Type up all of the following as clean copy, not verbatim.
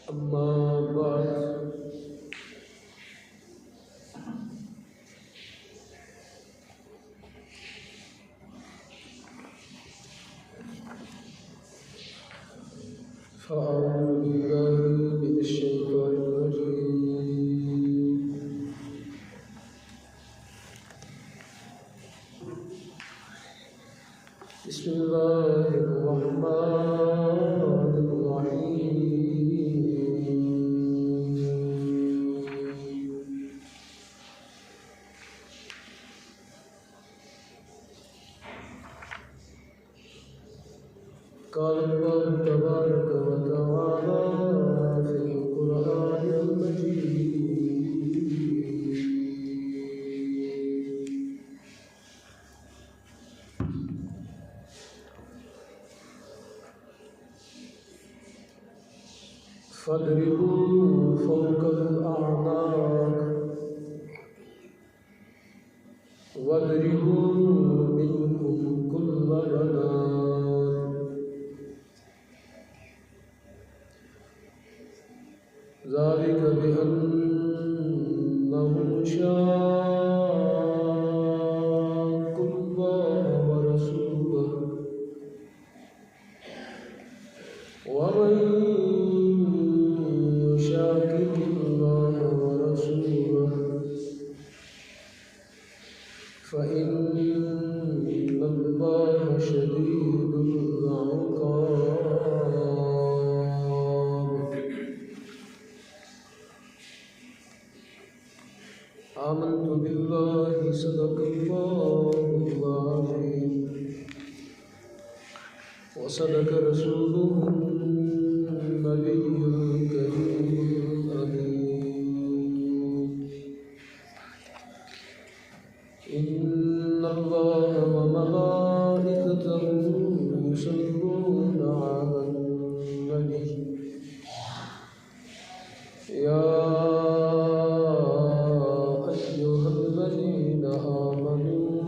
أما بعد فأعوذ بالله من الشيطان الرجيم بسم الله الرحمن الرحيم قال الله تبارك وتعالى في القرآن المجيد فاضربوا فوق الأعناق واضربوا منهم كل بنان ذلك بأنهم شاقوا الله ورسوله ومن يشاقق الله ورسوله فإن الله شديد العقاب آمنت بالله صدق الله العظيم وصدق رسوله النبي الكريم الأمين إن الله وملائكته يصلون على النبي يا أيها الذين آمنوا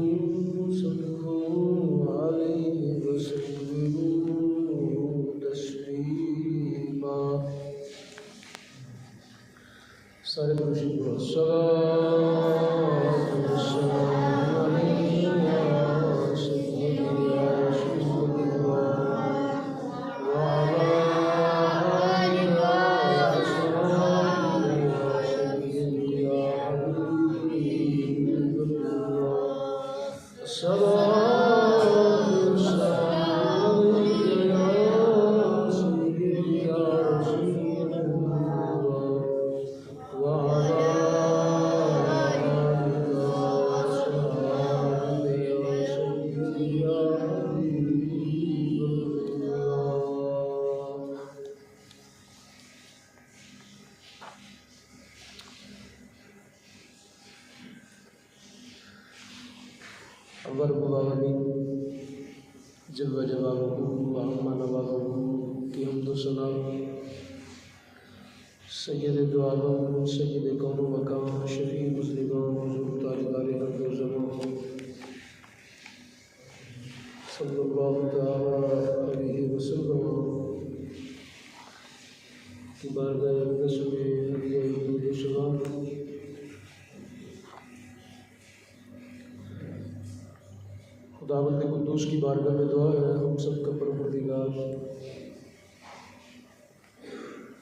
صلوا عليه وسلموا تسليما سارے درود و الصلاة والسلام عليك يا سيدي يا رسول الله وعلى آلك يا أصحابك يا سيدي يا حبيب الله الصلاة والسلام عليك يا سيدي يا رسول الله وعلى آلك وأصحابك يا سيدي يا حبيب الله اللہ رب العالمین جل جلالہ وعظم نوازہ کی حمد و ثنا سید دو عالم سید کون و مکان شفیع مذنبان حضور تاجدار حق و زمان صلی اللہ تعالی علیہ وسلم کی بارگاہ اقدس میں ہدیہ درود و سلام خداوند قدوس کی بارگاہ میں دعا ہے ہم سب کا پروردگار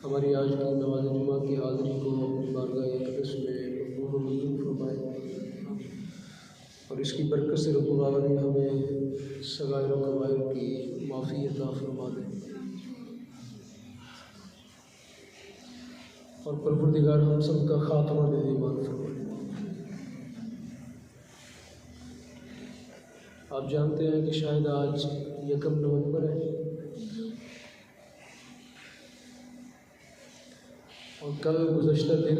ہماری آج کی نماز جمعہ کی حاضری کو اپنی بارگاہ اقدس میں مقبول و منظور فرمائے اور اس کی برکت سے رب العالمین ہمیں صغائر و کبائر کی معافی عطا فرما دے اور پروردگار ہم سب کا خاتمہ دے ایمان فرمائے۔ آپ جانتے ہیں کہ شاید آج 1 نومبر ہے اور کل گزشتہ دن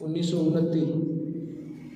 1929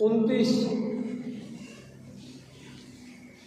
29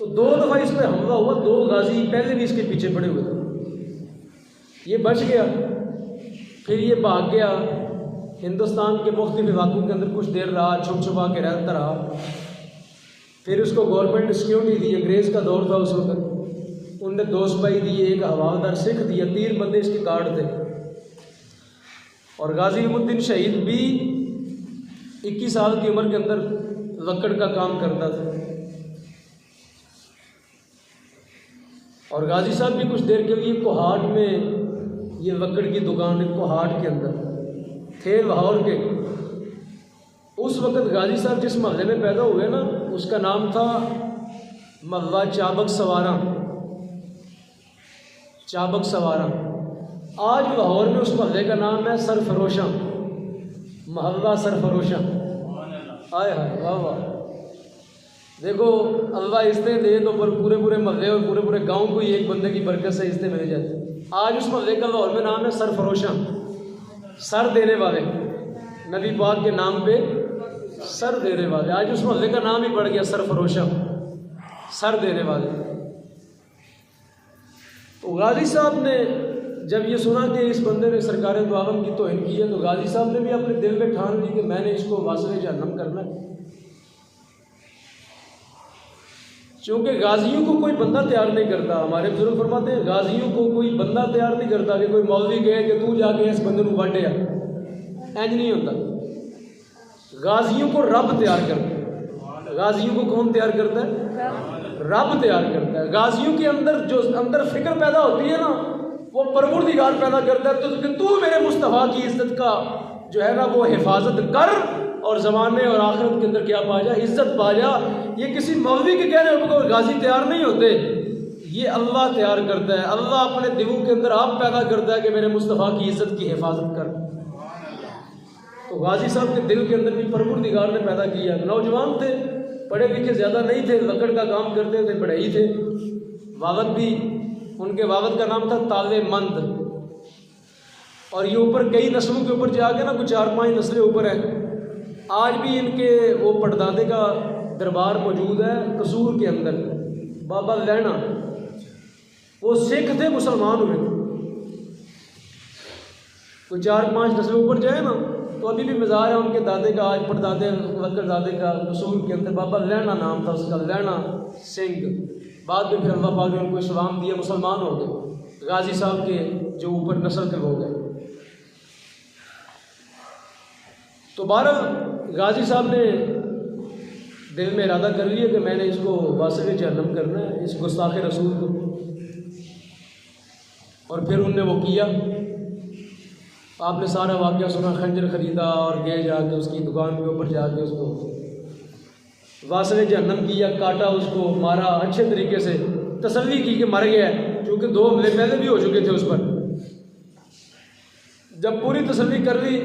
تو 2 دفعہ اس پہ حملہ ہوا، 2 غازی پہلے بھی اس کے پیچھے پڑے ہوئے تھے، یہ بچ گیا، پھر یہ بھاگ گیا ہندوستان کے مختلف علاقوں کے اندر کچھ دیر رہا، چھپ چھپا کے رہتا رہا، پھر اس کو گورنمنٹ نے سیکیورٹی دی، انگریز کا دور تھا اس وقت، ان نے 2 سپاہی دیے، ایک حوالدار سکھ دیا، 3 بندے اس کے گارڈ تھے، اور غازی نعیم الدین شہید بھی 21 سال کی عمر کے اندر لکڑ کا کام کرتا تھا، اور غازی صاحب بھی کچھ دیر کے لیے کوہاٹ میں، یہ لکڑ کی دکان ہے کوہاٹ کے اندر تھے لاہور کے۔ اس وقت غازی صاحب جس محلے میں پیدا ہوئے نا، اس کا نام تھا محلہ چابک سوارا، چابک سوارا۔ آج لاہور میں اس محلے کا نام ہے سرفروشاں، محلہ سرفروشاں۔ آئے ہائے واہ واہ، دیکھو اللہ عزتیں دے تو پورے محلے اور پورے گاؤں کو ہی ایک بندے کی برکت سے عزتیں مل جاتی۔ آج اس محلے کا لاہور میں نام ہے سرفروشاں، سر دینے والے، نبی پاک کے نام پہ سر دینے والے، آج اس محلے کا نام ہی پڑ گیا سرفروشاں، سر دینے والے۔ تو غازی صاحب نے جب یہ سنا کہ اس بندے نے سرکار دو عالم کی توہین کی ہے، تو غازی صاحب نے بھی اپنے دل میں ٹھان لی کہ میں نے اس کو واصل جہنم کرنا ہے، چونکہ غازیوں کو کوئی بندہ تیار نہیں کرتا۔ ہمارے بزرگ فرماتے ہیں غازیوں کو کوئی بندہ تیار نہیں کرتا کہ کوئی مولوی کہے کہ تو جا کے اس بندے کو واڈے آ، اینج نہیں ہوتا۔ غازیوں کو رب تیار کرتا ہے، غازیوں کو کون تیار کرتا ہے؟ رب تیار کرتا ہے۔ غازیوں کے اندر جو اندر فکر پیدا ہوتی ہے نا، وہ پروردگار پیدا کرتا ہے کہ تو میرے مصطفیٰ کی عزت کا جو ہے نا وہ حفاظت کر، اور زمانے اور آخرت کے اندر کیا پا جا؟ عزت پا جا۔ یہ کسی مولوی کے کہنے پر غازی تیار نہیں ہوتے، یہ اللہ تیار کرتا ہے۔ اللہ اپنے دلوں کے اندر آپ پیدا کرتا ہے کہ میرے مصطفیٰ کی عزت کی حفاظت کر۔ تو غازی صاحب کے دل کے اندر بھی پروردگار نے پیدا کیا۔ نوجوان تھے، پڑھے لکھے زیادہ نہیں تھے، لکڑ کا کام کرتے تھے، بڑے ہی تھے۔ والد بھی، ان کے والد کا نام تھا تالے مند، اور یہ اوپر کئی نسلوں کے اوپر جا کے نا کچھ 4-5 نسلیں اوپر ہیں۔ آج بھی ان کے وہ پردادے کا دربار موجود ہے قصور کے اندر، بابا لینا، وہ سکھ تھے، مسلمان ہوئے، کوئی 4-5 نسلیں اوپر جائے نا تو ابھی بھی مزار ہے ان کے دادے کا، آج پردادے لکڑ دادے کا قصور کے اندر، بابا لینا نام تھا اس کا، لینا سنگھ۔ بعد میں پھر اللہ پاک نے ان کو اسلام دیا، مسلمان ہو گئے غازی صاحب کے جو اوپر نسل کے ہو گئے۔ تو بہرحال غازی صاحب نے دل میں ارادہ کر لیا کہ میں نے اس کو واصل جہنم کرنا ہے، اس گستاخ رسول کو، اور پھر انہوں نے وہ کیا۔ آپ نے سارا واقعہ سنا، خنجر خریدا اور گئے جا کے اس کی دکان کے اوپر جا کے اس کو واصل جہنم کیا، کاٹا، اس کو مارا اچھے طریقے سے، تسلی کی کہ مر گیا ہے، چونکہ 2 حملے پہلے بھی ہو چکے تھے اس پر۔ جب پوری تسلی کر لی،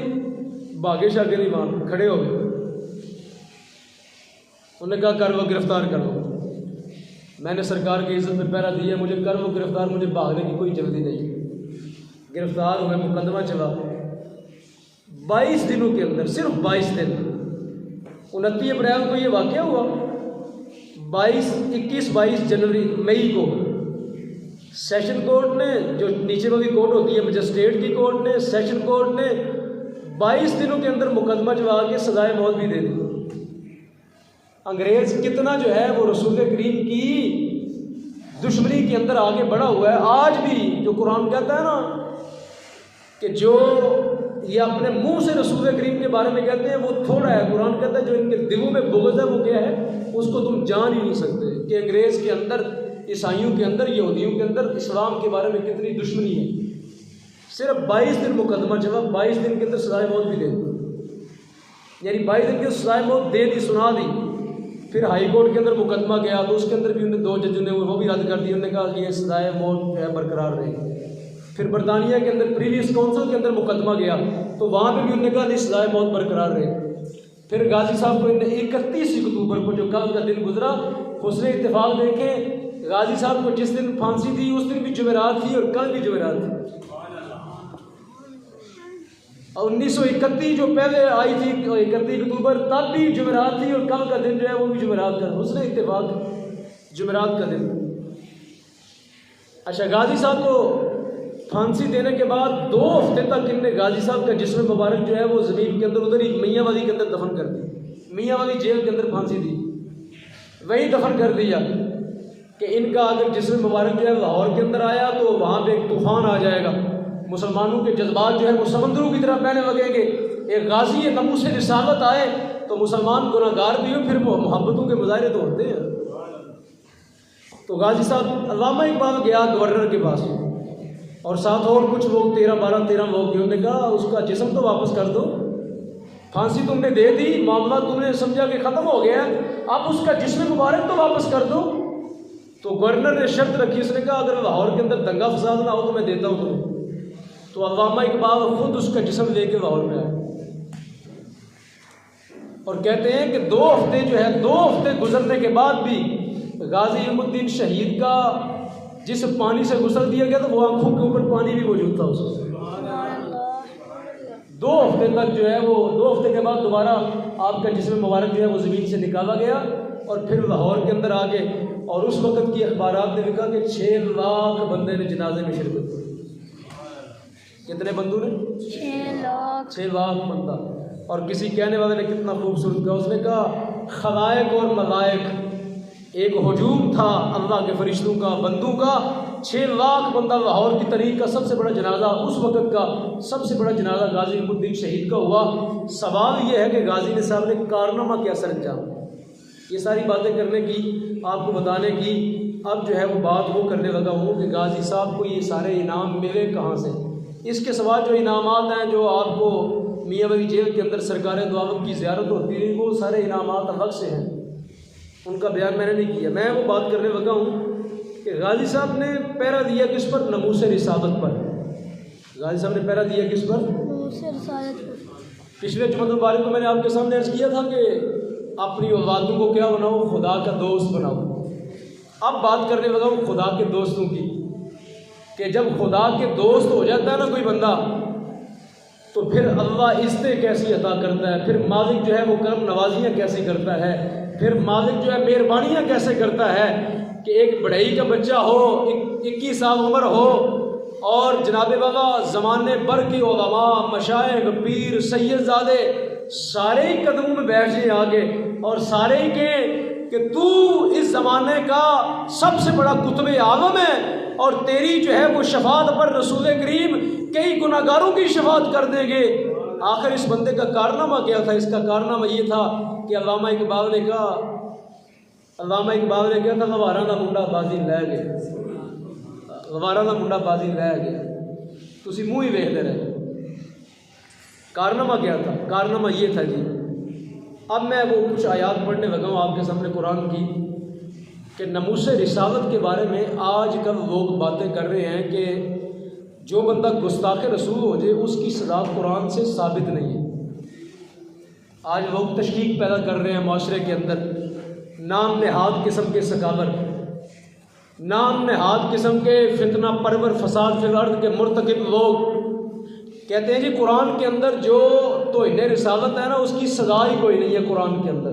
بھاگے شاگے نہیں، وہاں کھڑے ہو گئے، انہوں نے کہا کر وہ گرفتار کر لو، میں نے سرکار کی عزت میں پہرا دیا، مجھے کر وہ گرفتار، مجھے بھاگنے کی کوئی جلدی نہیں۔ گرفتار ہوئے، مقدمہ چلا 22 دنوں کے اندر، صرف 22 دن۔ 29 اپریل کو یہ واقعہ ہوا، 21-22 جنوری مئی کو سیشن کورٹ نے، جو نیچے والی کورٹ ہوتی ہے مجسٹریٹ کی کورٹ نے، سیشن کورٹ نے 22 دنوں کے اندر مقدمہ چلا کے سزائے موت بھی دے دی۔ انگریز کتنا جو ہے وہ رسول کریم کی دشمنی کے اندر آگے بڑھا ہوا ہے۔ آج بھی جو قرآن کہتا ہے نا کہ جو یہ اپنے منہ سے رسول کریم کے بارے میں کہتے ہیں وہ تھوڑا ہے، قرآن کہتا ہے جو ان کے دلوں میں بغض ہے وہ کیا ہے، اس کو تم جان ہی نہیں سکتے کہ انگریز کے اندر، عیسائیوں کے اندر، یہودیوں کے اندر اسلام کے بارے میں کتنی دشمنی ہے۔ صرف 22 دن مقدمہ چلا، 22 دن کے اندر سزائے موت بھی دے دی، یعنی 22 دن کے سزائے موت دے دی، سنا دی۔ پھر ہائی کورٹ کے اندر مقدمہ گیا تو اس کے اندر بھی انہوں نے 2 ججوں نے وہ بھی رد کر دی، انہوں نے کہا کہ یہ سزائے موت جو ہے برقرار رہے۔ پھر برطانیہ کے اندر پریویس کونسل کے اندر مقدمہ گیا تو وہاں پہ بھی انہوں نے کہا نہیں سزائے موت برقرار رہے۔ پھر غازی صاحب کو 31 اکتوبر کو جو کل کا دن گزرا، حسن اتفاق دیکھیں، غازی صاحب کو جس دن پھانسی تھی اس دن بھی جمعرات تھی اور کل بھی جمعرات تھی۔ اور 1931 جو پہلے آئی تھی 31 اکتوبر تب بھی جمعرات تھی اور کل کا دن جو ہے وہ بھی جمعرات کا، حسن اتفاق جمعرات کا دن. اچھا غازی صاحب کو پھانسی دینے کے بعد 2 ہفتے تک ان نے غازی صاحب کا جسم مبارک جو ہے وہ زمین کے اندر ادھر ہی میاں والی کے اندر دفن کر دیا. میاں والی جیل کے اندر پھانسی دی, وہیں دفن کر دیا کہ ان کا اگر جسم مبارک جو ہے لاہور کے اندر آیا تو وہاں پہ ایک طوفان آ جائے گا, مسلمانوں کے جذبات جو ہے وہ سمندروں کی طرح بہنے لگیں گے. ایک غازی نموس رسالت آئے تو مسلمان گناہ گار بھی ہو, پھر وہ محبتوں کے مظاہرے تو ہوتے ہیں. تو غازی صاحب علامہ اقبال گیا گورنر کے پاس اور ساتھ اور کچھ لوگ 13 لوگ گئے. انہوں نے کہا اس کا جسم تو واپس کر دو, پھانسی تم نے دے دی, معاملہ تم نے سمجھا کہ ختم ہو گیا, اب اس کا جسم مبارک تو واپس کر دو. تو گورنر نے شرط رکھی, اس نے کہا اگر لاہور کے اندر دنگا فساد نہ ہو تو میں دیتا ہوں تمہیں. تو علامہ اقبال خود اس کا جسم لے کے لاہور میں آئے اور کہتے ہیں کہ 2 ہفتے جو ہے 2 ہفتے گزرنے کے بعد بھی غازی علم الدین شہید کا جس پانی سے غسل دیا گیا تو وہ آنکھوں کے اوپر پانی بھی موجود تھا. اس 2 ہفتے تک جو ہے وہ 2 ہفتے کے بعد دوبارہ آپ کا جسم مبارک جو ہے وہ زمین سے نکالا گیا اور پھر لاہور کے اندر آ گئے. اور اس وقت کی اخبارات نے لکھا کہ 6 لاکھ بندے نے جنازے میں شرکت کی. کتنے بندوں نے؟ 6 لاکھ بندہ. اور کسی کہنے والے نے کتنا خوبصورت کہا, اس نے کہا خلائق اور ملائک ایک ہجوم تھا اللہ کے فرشتوں کا, بندوں کا. 6 لاکھ بندہ لاہور کی تاریخ کا سب سے بڑا جنازہ, اس وقت کا سب سے بڑا جنازہ غازی علم الدین شہید کا ہوا. سوال یہ ہے کہ غازی صاحب نے کارنامہ کیا سر انجام. یہ ساری باتیں کرنے کی, آپ کو بتانے کی, اب جو ہے وہ بات وہ کرنے لگا ہوں کہ غازی صاحب کو یہ سارے انعام ملے کہاں سے. اس کے سوا جو انعامات ہیں جو آپ کو میاں والی جیل کے اندر سرکار دو عالم کی زیارت ہوتی ہے, وہ سارے انعامات الگ سے ہیں, ان کا بیان میں نے نہیں کیا. میں وہ بات کرنے لگا ہوں کہ غازی صاحب نے پہرا دیا کس پر؟ ناموس رسالت پر. غازی صاحب نے پہرا دیا کس پر؟ ناموس رسالت پر. پچھلے جمعہ مبارک کو میں نے آپ کے سامنے عرض کیا تھا کہ اپنی اولادوں کو کیا بناؤ؟ خدا کا دوست بناؤ. اب بات کرنے لگا ہوں خدا کے دوستوں کی کہ جب خدا کے دوست ہو جاتا ہے نا کوئی بندہ تو پھر اللہ عزتیں کیسی عطا کرتا ہے, پھر مالک جو ہے وہ کرم نوازیاں کیسے کرتا ہے, پھر مالک جو ہے مہربانیاں کیسے کرتا ہے کہ ایک بڑھئی کا بچہ ہو, 21 سال عمر ہو اور جناب والا زمانے بھر کی علماء, مشائخ, پیر, سید زادے سارے ہی قدموں میں بیٹھ جائیں آگے اور سارے ہی کہیں کہ تو اس زمانے کا سب سے بڑا قطب عالم ہے اور تیری جو ہے وہ شفاعت پر رسول کریم کئی گناہگاروں کی شفاعت کر دیں گے. آخر اس بندے کا کارنامہ کیا تھا؟ اس کا کارنامہ یہ تھا کہ علامہ اقبال نے کہا تھا گوارا دا منڈا بازی لے گیا, گوارا دا منڈا بازی لے گیا. تسی منہ ہی ویکھدے رہے. کارنامہ کیا تھا؟ کارنامہ یہ تھا جی. اب میں وہ کچھ آیات پڑھنے لگا ہوں آپ کے سامنے قرآن کی کہ ناموس رسالت کے بارے میں آج کل لوگ باتیں کر رہے ہیں کہ جو بندہ گستاخ رسول ہو جائے اس کی سزا قرآن سے ثابت نہیں ہے. آج لوگ تشکیک پیدا کر رہے ہیں معاشرے کے اندر, نام نہاد قسم کے سکالر, نام نہاد قسم کے فتنہ پرور فساد فی الارض کے مرتکب لوگ کہتے ہیں جی قرآن کے اندر جو توہین رسالت ہے نا اس کی سزا ہی کوئی نہیں ہے. قرآن کے اندر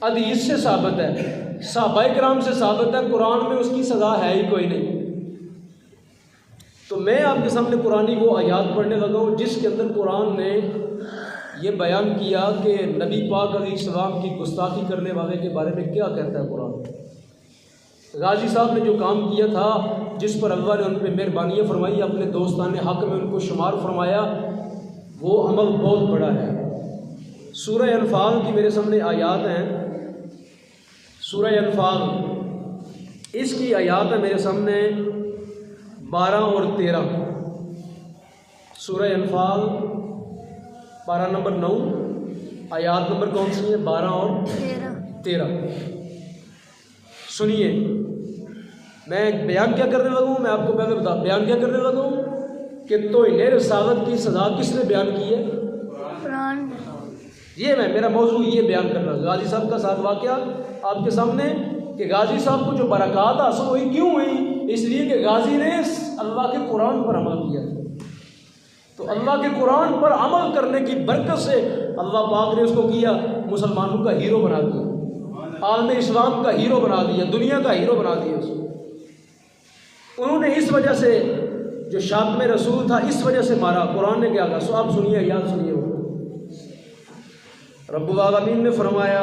حدیث سے ثابت ہے, صحابہ کرام سے ثابت ہے, قرآن میں اس کی سزا ہے ہی کوئی نہیں. تو میں آپ کے سامنے قرآنی وہ آیات پڑھنے لگا ہوں جس کے اندر قرآن نے یہ بیان کیا کہ نبی پاک علیہ السلام کی گستاخی کرنے والے کے بارے میں کیا کہتا ہے قرآن. غازی صاحب نے جو کام کیا تھا, جس پر اللہ نے ان پہ مہربانیاں فرمائی, اپنے دوستان حق میں ان کو شمار فرمایا, وہ عمل بہت بڑا ہے. سورہ انفال کی میرے سامنے آیات ہیں. سورہ انفال اس کی آیات ہیں میرے سامنے 12 اور 13. سورہ انفال پارہ نمبر 9 آیات نمبر کون سی ہے؟ 12 اور 13. سنیے میں بیان کیا کرنے لگا ہوں. میں آپ کو پہلے بیان کیا کرنے لگا ہوں کہ توہین رسالت کی سزا کس نے بیان کی ہے؟ قرآن. یہ میرا موضوع یہ بیان کرنا. غازی صاحب کا ساتھ واقعہ آپ کے سامنے کہ غازی صاحب کو جو برکات حاصل ہوئی کیوں ہوئی؟ اس لیے کہ غازی نے اللہ کے قرآن پر عمل کیا. تو اللہ کے قرآن پر عمل کرنے کی برکت سے اللہ پاک نے اس کو کیا مسلمانوں کا ہیرو بنا دیا. عالم اسلام کا ہیرو بنا دیا، دنیا کا ہیرو بنا دیا اس کو۔ انہوں نے اس وجہ سے جو شاتم رسول تھا اس وجہ سے مارا۔ قرآن نے کیا کہا؟ سو آپ سنیے، یاد سنیے۔ رب العالمین نے فرمایا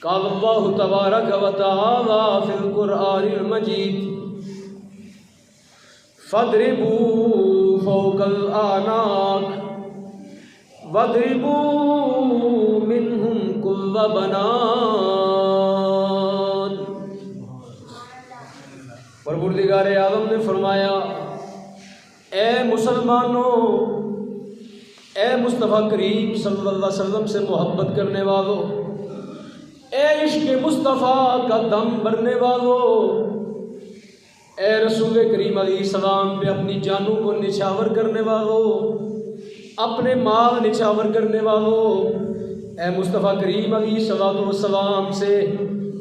قال اللہ تبارک و تعالی فی القرآن المجید فاضربوا فوق الأعناق واضربوا منهم كل بنان۔ پروردگار عالم نے فرمایا اے مسلمانوں، اے مصطفیٰ کریم صلی اللہ علیہ وسلم سے محبت کرنے والوں، اے عشق مصطفیٰ کا دم بھرنے والوں، اے رسول کریم علیہ السلام پہ اپنی جانوں کو نچھاور کرنے والوں، اپنے مال نچھاور کرنے والوں، اے مصطفیٰ کریم علیہ السلام سے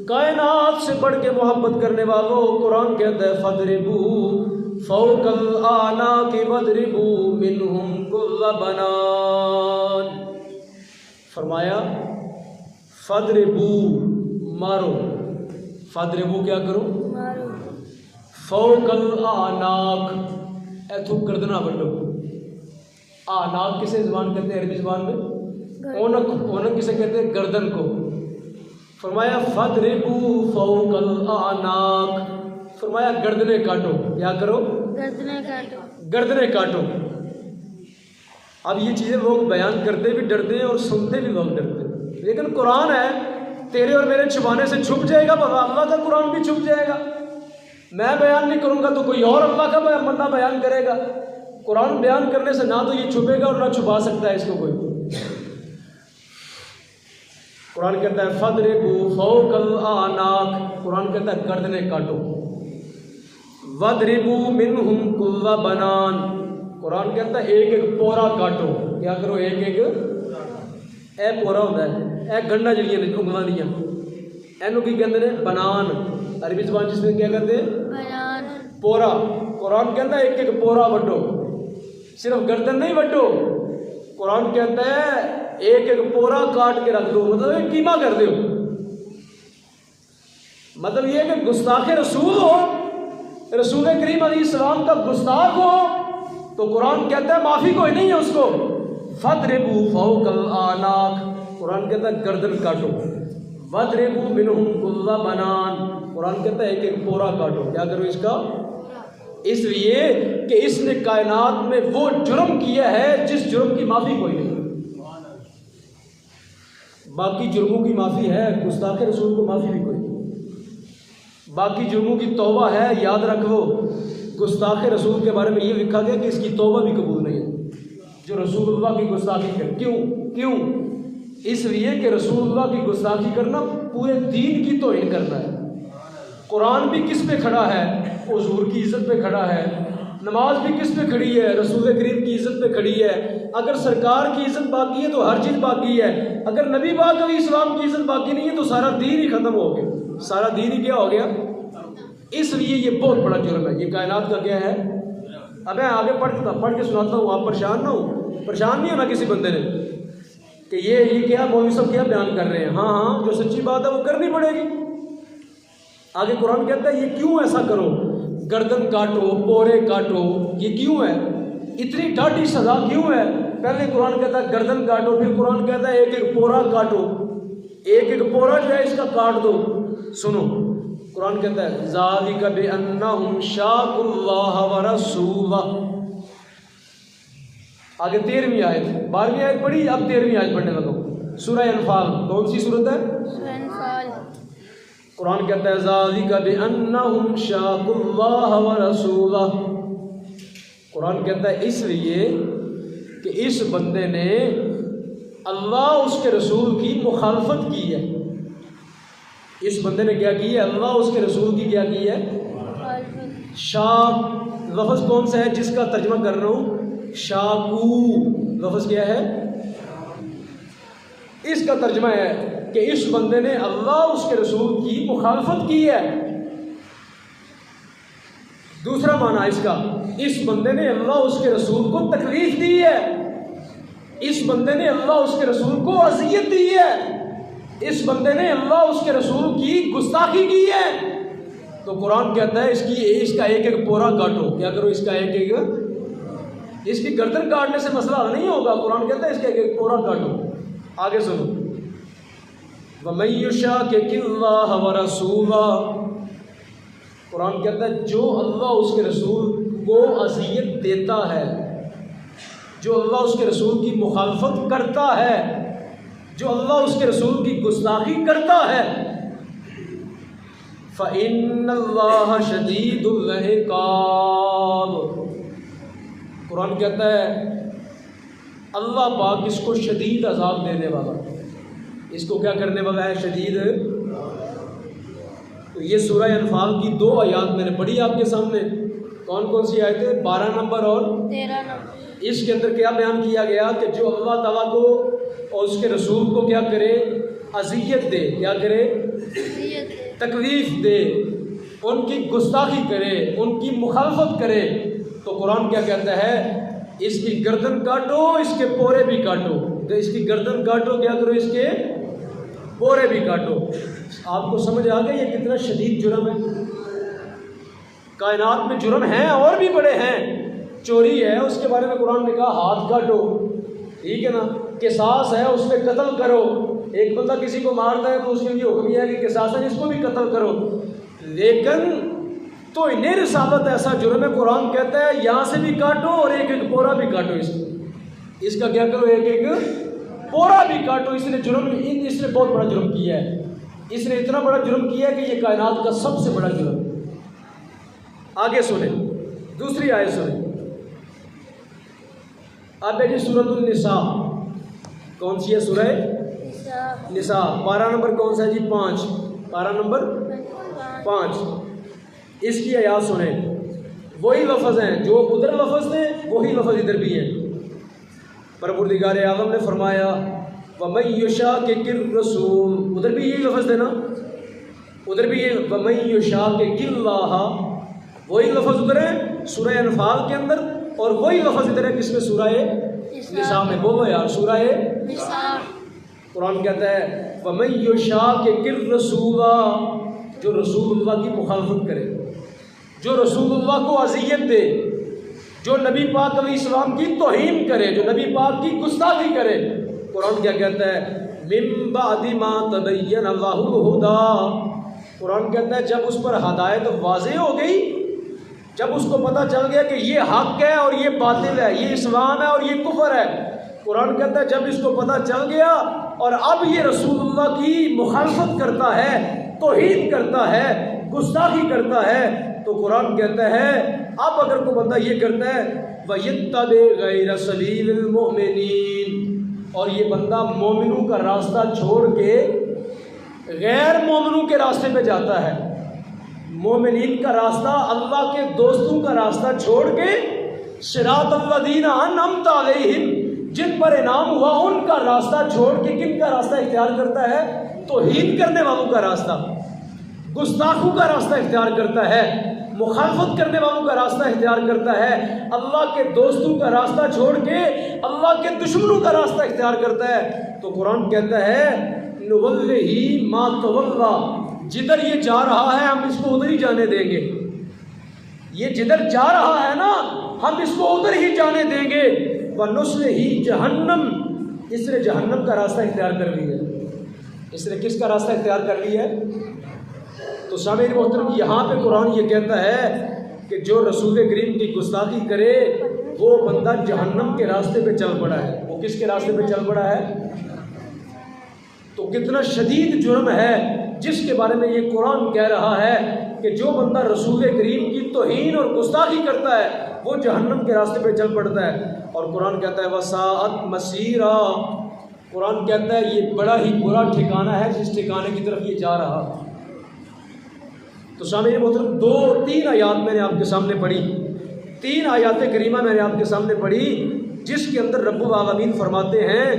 کائنات سے بڑھ کے محبت کرنے والوں، قرآن کہتا ہے فَاضْرِبُوا فَوْقَ الْأَعْنَاقِ وَاضْرِبُوا مِنْهُمْ كُلَّ بَنَانٍ۔ فرمایا فَاضْرِبُوا مارو، فَاضْرِبُوا کیا کرو؟ مارو۔ فوق الأعناق ایتھو گردنا بڑھو۔ آناق کسے زبان کہتے ہیں عربی زبان میں؟ اونک، اونک کسے کہتے ہیں؟ گردن کو۔ فرمایا فَاضْرِبُوا فَوْقَ الْأَعْنَاقِ، فرمایا گردنے کاٹو۔ کیا کرو؟ گردنے کاٹو، گردنے کاٹو۔ اب یہ چیزیں لوگ بیان کرتے بھی ڈرتے ہیں اور سنتے بھی لوگ ڈرتے ہیں، لیکن قرآن ہے، تیرے اور میرے چھپانے سے چھپ جائے گا، اللہ کا قرآن بھی چھپ جائے گا۔ میں بیان نہیں کروں گا تو کوئی اور اللہ کا بندہ بیان کرے گا۔ قرآن بیان کرنے سے نہ تو یہ چھپے گا اور نہ چھپا سکتا ہے اس کو کوئی۔ قرآن کہتا ہے فَاضْرِبُوا فَوْقَ الْأَعْنَاقِ، قرآن کہتا ہے گردنے کاٹو۔ وَاضْرِبُوا مِنْهُمْ كُلَّ بَنَانٍ، قرآن کہتا ہے ایک ایک پورا کاٹو۔ کیا کرو؟ ایک ایک اے پورا ہوتا ہے، اے گنڈا جڑیاں نے انگلاں دیاں، اینو کی کہتے ہیں؟ بنان، عربی زبان جس میں کیا کہتے ہیں؟ بنان، پورا۔ قرآن کہتا ہے ایک ایک پورا وڈو، صرف گردن نہیں وڈو، قرآن کہتا ہے ایک ایک پورا کاٹ کے رکھ دو، مطلب ایک قیمہ کر دو۔ مطلب یہ کہ گستاخ رسول ہو، رسول کریم علیہ السلام کا گستاخ ہو تو قرآن کہتا ہے معافی کوئی نہیں ہے اس کو۔ فَاضْرِبُوا فَوْقَ الْأَعْنَاقِ، قرآن کہتا ہے گردن کاٹو۔ وَاضْرِبُوا مِنْهُمْ كُلَّ بَنَانٍ، قرآن کہتا ہے ایک ایک پورا کاٹو۔ کیا کرو اس کا؟ اس لیے کہ اس نے کائنات میں وہ جرم کیا ہے جس جرم کی معافی کوئی نہیں۔ باقی جرموں کی معافی ہے، گستاخ رسول کو معافی بھی کوئی نہیں۔ باقی جرموں کی توبہ ہے، یاد رکھو گستاخ رسول کے بارے میں یہ لکھا گیا کہ اس کی توبہ بھی قبول نہیں ہے جو رسول اللہ کی گستاخی کرے۔ کیوں؟ اس لیے کہ رسول اللہ کی گستاخی کرنا پورے دین کی توہین کرنا ہے۔ قرآن بھی کس پہ کھڑا ہے؟ حضور کی عزت پہ کھڑا ہے۔ نماز بھی کس پہ کھڑی ہے؟ رسول کریم کی عزت پہ کھڑی ہے۔ اگر سرکار کی عزت باقی ہے تو ہر چیز باقی ہے، اگر نبی پاک علیہ السلام کی عزت باقی نہیں ہے تو سارا دین ہی ختم ہو گیا، سارا دین ہی کیا ہو گیا۔ اس لیے یہ بہت بڑا جرم ہے، یہ کائنات کا کیا ہے۔ اب میں آگے پڑھ کے سناتا ہوں، آپ پریشان نہ ہو، پریشان نہیں ہونا کسی بندے نے کہ یہ کیا مولوی صاحب کیا بیان کر رہے ہیں۔ ہاں جو سچی بات ہے وہ کرنی پڑے گی۔ آگے قرآن کہتا ہے یہ کیوں ایسا کرو، گردن کاٹو، پورے کاٹو، یہ کیوں ہے؟ اتنی ڈاٹی سزا کیوں ہے؟ پہلے قرآن کہتا ہے گردن کاٹو، پھر قرآن کہتا ہے ایک ایک پورا کاٹو، ایک ایک پورا جو ہے اس کا کاٹ دو۔ سنو قرآن کہتا ہے ذالک بأنہم شاقوا اللہ ورسولہ۔ آگے 13ویں آیت، 12ویں آیت پڑھی، اب 13ویں آیت پڑھنے لگا۔ سورہ انفال، کون سی سورت ہے؟ سورہ انفال۔ قرآن کہتا ہے ذالک بأنہم شاقوا اللہ ورسولہ۔ قرآن کہتا ہے اس لیے کہ اس بندے نے اللہ اس کے رسول کی مخالفت کی ہے۔ اس بندے نے کیا کی ہے؟ اللہ اس کے رسول کی کیا کی ہے؟ شاق لفظ کون سا ہے جس کا ترجمہ کر رہا ہوں؟ شاقو لفظ کیا ہے؟ اس کا ترجمہ ہے کہ اس بندے نے اللہ اس کے رسول کی مخالفت کی ہے۔ دوسرا معنی اس کا، اس بندے نے اللہ اس کے رسول کو تکلیف دی ہے، اس بندے نے اللہ اس کے رسول کو اذیت دی ہے، اس بندے نے اللہ اس کے رسول کی گستاخی کی ہے، تو قرآن کہتا ہے اس کا ایک ایک پورا کاٹو. کیا کرو؟ اس کا ایک ایک، اس کی گردن کاٹنے سے مسئلہ حل نہیں ہوگا. قرآن کہتا ہے اس کا ایک ایک پورا کاٹو. آگے سنو، وَمَن يُشَاقِقِ اللَّهَ وَرَسُولَهُ، قرآن کہتا ہے جو اللہ اس کے رسول کو اذیت دیتا ہے، جو اللہ اس کے رسول کی مخالفت کرتا ہے، جو اللہ اس کے رسول کی گستاخی کرتا ہے، فَإِنَّ اللَّهَ شَدِيدُ الْعِقَابِ، قرآن کہتا ہے اللہ پاک اس کو شدید عذاب دینے والا، اس کو کیا کرنے والا ہے؟ شدید. تو یہ سورہ انفال کی 2 آیات میں نے پڑھی آپ کے سامنے. کون کون سی آیتیں؟ 12 نمبر اور 13 نمبر. اس کے اندر کیا بیان کیا گیا کہ جو اللہ تعالیٰ کو اور اس کے رسول کو کیا کرے؟ اذیت دے. کیا کرے؟ تکلیف دے، ان کی گستاخی کرے، ان کی مخالفت کرے، تو قرآن کیا کہتا ہے؟ اس کی گردن کاٹو، اس کے پورے بھی کاٹو. اس کی گردن کاٹو، کیا کرو؟ اس کے پورے بھی کاٹو. آپ کو سمجھ آ گیا یہ کتنا شدید جرم ہے؟ کائنات میں جرم ہیں اور بھی بڑے ہیں. چوری ہے، اس کے بارے میں قرآن نے کہا ہاتھ کاٹو. ٹھیک ہے نا؟ قصاص ہے، اس پہ قتل کرو. ایک بندہ کسی کو مارتا ہے تو اس کے لیے حکم یہ ہے کہ قصاص ہے، اس کو بھی قتل کرو. لیکن تو انہیں رسالت ایسا جرم ہے، قرآن کہتا ہے یہاں سے بھی کاٹو اور ایک ایک پورا بھی کاٹو. اس کا کیا کرو؟ ایک ایک پورا بھی کاٹو. اس نے بہت بڑا جرم کیا ہے. اس نے اتنا بڑا جرم کیا ہے کہ یہ کائنات کا سب سے بڑا جرم. آگے سنیں، دوسری آیت سنیں. اب بیٹی سورۃ النساء. کون سی ہے؟ سورہ نساء. 12 نمبر کون سا ہے جی؟ 5. 12 نمبر 5. اس کی آیات سنیں. وہی لفظ ہیں جو ادھر لفظ تھے، وہی لفظ ادھر بھی ہیں. پروردگار اعظم نے فرمایا وَمَن يُشَاقِقِ الرَّسُولَ، ادھر بھی یہی لفظ ہے نا، ادھر بھی یہ وَمَن يُشَاقِقِ اللَّهَ، وہی لفظ ادھر ہے سورہ انفال کے اندر، اور وہی لفظ ادھر ہے کس میں؟ سورہ نساء میں. بولو یار، سورہ نساء. قرآن کہتا ہے وَمَن يُشَاقِقِ الرَّسُولَ، جو رسول اللہ کی مخالفت کرے، جو رسول اللہ کو اذیت دے، جو نبی پاک علیہ السلام کی توہین کرے، جو نبی پاک کی گستاخی کرے. قرآن کیا کہتا ہے؟ مِن بَعْدِ مَا تَبَيَّنَ لَهُ الْهُدَىٰ، قرآن کہتا ہے جب اس پر ہدایت واضح ہو گئی، جب اس کو پتہ چل گیا کہ یہ حق ہے اور یہ باطل ہے، یہ اسلام ہے اور یہ کفر ہے. قرآن کہتا ہے جب اس کو پتہ چل گیا اور اب یہ رسول اللہ کی مخالفت کرتا ہے، توہین کرتا ہے، گستاخی کرتا ہے، تو قرآن کہتا ہے اب اگر کوئی بندہ یہ کرتا ہے وَيَتَّبِعْ غَيْرَ سَبِيلِ الْمُؤْمِنِينَ، اور یہ بندہ مومنوں کا راستہ چھوڑ کے غیر مومنوں کے راستے پہ جاتا ہے، مومنین کا راستہ، اللہ کے دوستوں کا راستہ چھوڑ کے صراط الذین انعمت علیہم، جن پر انعام ہوا ان کا راستہ چھوڑ کے کن کا راستہ اختیار کرتا ہے؟ توہین کرنے والوں کا راستہ، گستاخوں کا راستہ اختیار کرتا ہے، مخالفت کرنے والوں کا راستہ اختیار کرتا ہے، اللہ کے دوستوں کا راستہ چھوڑ کے اللہ کے دشمنوں کا راستہ اختیار کرتا ہے. تو قرآن کہتا ہے نُوَلِّهِ مَا تَوَلَّىٰ، جدھر یہ جا رہا ہے ہم اس کو ادھر ہی جانے دیں گے. یہ جدھر جا رہا ہے نا ہم اس کو ادھر ہی جانے دیں گے. وَنُصْلِهِ جَهَنَّمَ، اس نے جہنم کا راستہ اختیار کر لیا. اس نے کس کا راستہ اختیار کر لیا ہے؟ تو سامعین محترم یہاں پہ قرآن یہ کہتا ہے کہ جو رسول کریم کی گستاخی کرے وہ بندہ جہنم کے راستے پہ چل پڑا ہے. وہ کس کے راستے پہ چل پڑا ہے؟ تو کتنا شدید جرم ہے جس کے بارے میں یہ قرآن کہہ رہا ہے کہ جو بندہ رسول کریم کی توہین اور گستاخی کرتا ہے وہ جہنم کے راستے پہ چل پڑتا ہے. اور قرآن کہتا ہے وَسَاءَتْ مَصِيرًا، قرآن کہتا ہے یہ بڑا ہی برا ٹھکانہ ہے جس ٹھکانے کی طرف یہ جا رہا. تو سامعین محترم 3 آیات میں نے آپ کے سامنے پڑھی، 3 آیات کریمہ میں نے آپ کے سامنے پڑھی جس کے اندر رب العالمین فرماتے ہیں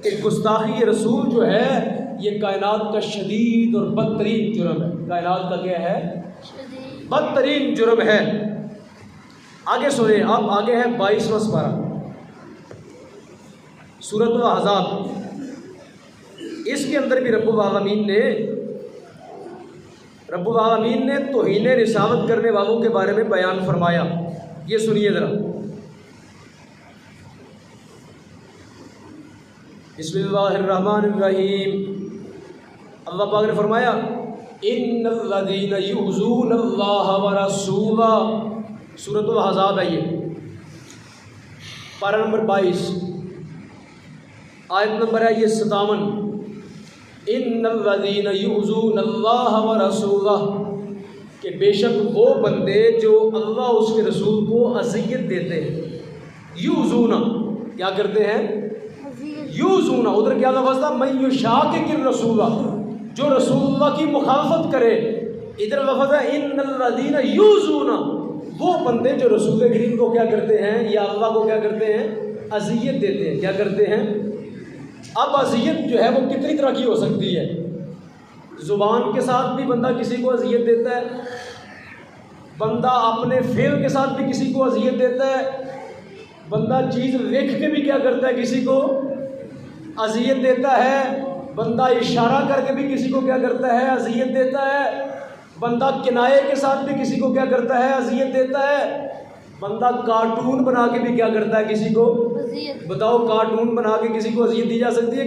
کہ گستاخی رسول جو ہے یہ کائنات کا شدید اور بدترین جرم ہے. کائنات کا کیا ہے؟ بدترین جرم ہے. آگے سنیں، اب آگے ہے 22واں سورۃ الاحزاب. اس کے اندر بھی رب العالمین نے توہین رسالت کرنے والوں کے بارے میں بیان فرمایا. یہ سنیے ذرا. بسم اللہ الرحمن الرحیم. اللہ پاک نے فرمایا ان الذین یؤذون اللہ ورسولہ. سورۃ الاحزاب ہے یہ، پارہ نمبر 22، آیت نمبر ہے یہ 57. ان الذین یؤذون اللہ ورسولہ، کہ بے شک وہ بندے جو اللہ اس کے رسول کو اذیت دیتے ہیں. یؤذون کیا کرتے ہیں؟ یؤذون. ادھر کیا لفظ تھا؟ من یشاقق الرسول، جو رسول اللہ کی مخالفت کرے. ادھر لفظ ہے ان الذین یؤذون، وہ بندے جو رسول کریم کو کیا کرتے ہیں یا اللہ کو کیا کرتے ہیں؟ اذیت دیتے ہیں. کیا کرتے ہیں؟ اب اذیت جو ہے وہ کتنی طرح کی ہو سکتی ہے؟ زبان کے ساتھ بھی بندہ کسی کو اذیت دیتا ہے، بندہ اپنے فعل کے ساتھ بھی کسی کو اذیت دیتا ہے، بندہ چیز دیکھ کے بھی کیا کرتا ہے؟ کسی کو اذیت دیتا ہے، بندہ اشارہ کر کے بھی کسی کو کیا کرتا ہے؟ اذیت دیتا ہے، بندہ کنایے کے ساتھ بھی کسی کو کیا کرتا ہے؟ اذیت دیتا ہے، بندہ کارٹون بنا کے بھی کیا کرتا ہے؟ کسی کو بتاؤ، کارٹون بنا کے کسی کو اذیت دی جا سکتی ہے؟